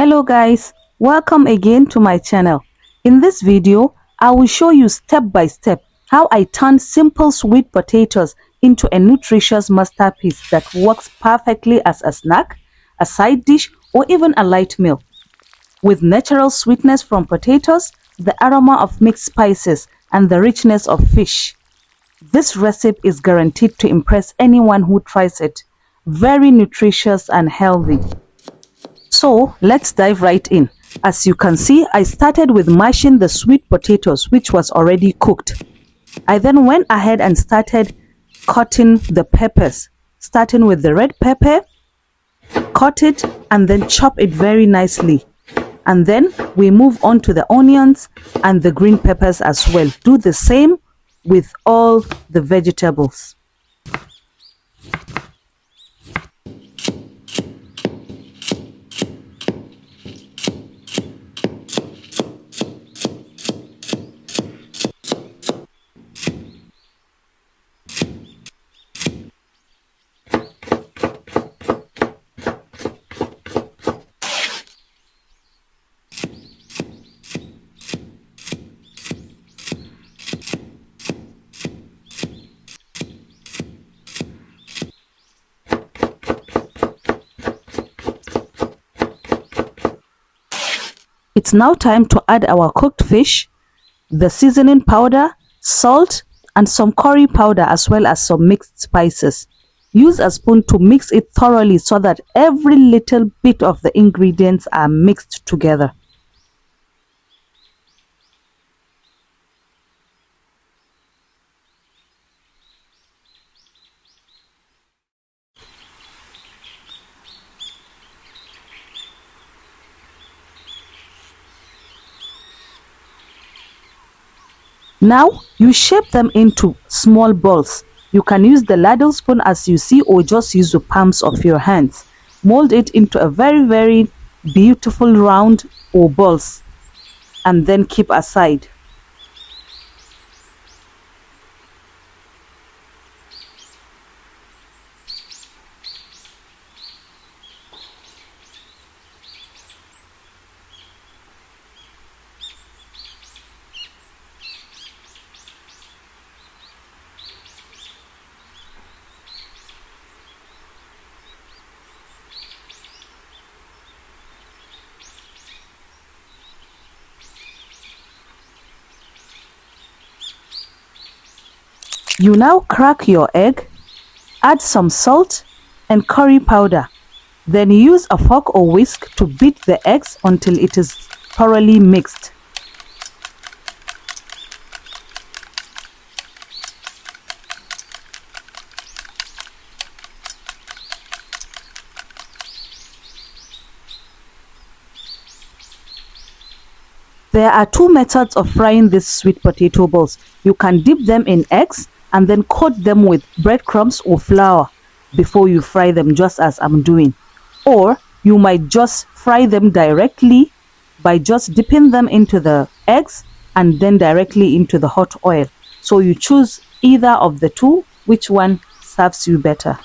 Hello guys, welcome again to my channel. In this video, I will show you step by step how I turn simple sweet potatoes into a nutritious masterpiece that works perfectly as a snack, a side dish, or even a light meal. With natural sweetness from potatoes, the aroma of mixed spices, and the richness of fish. This recipe is guaranteed to impress anyone who tries it. Very nutritious and healthy. So let's dive right in. As you can see, I started with mashing the sweet potatoes, which was already cooked. I then went ahead and started cutting the peppers, starting with the red pepper, cut it and then chop it very nicely. And then we move on to the onions and the green peppers as well. Do the same with all the vegetables. It's now time to add our cooked fish, the seasoning powder, salt, and some curry powder as well as some mixed spices. Use a spoon to mix it thoroughly so that every little bit of the ingredients are mixed together. Now, you shape them into small balls. You can use the ladle spoon as you see, or just use the palms of your hands. Mold it into a very beautiful round or balls and then keep aside. You now crack your egg, add some salt and curry powder. Then use a fork or whisk to beat the eggs until it is thoroughly mixed. There are two methods of frying these sweet potato balls. You can dip them in eggs and then coat them with breadcrumbs or flour before you fry them, just as I'm doing. Or you might just fry them directly by just dipping them into the eggs and then directly into the hot oil. So you choose either of the two, which one serves you better.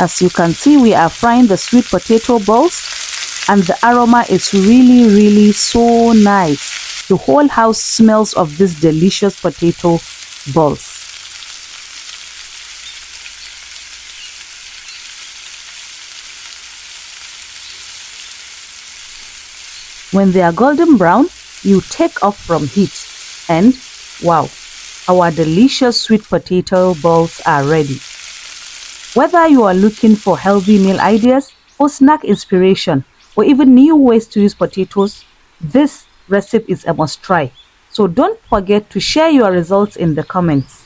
As you can see, we are frying the sweet potato balls and the aroma is really so nice. The whole house smells of these delicious potato balls. When they are golden brown, you take off from heat and wow, our delicious sweet potato balls are ready. Whether you are looking for healthy meal ideas or snack inspiration or even new ways to use potatoes, this recipe is a must try. So don't forget to share your results in the comments.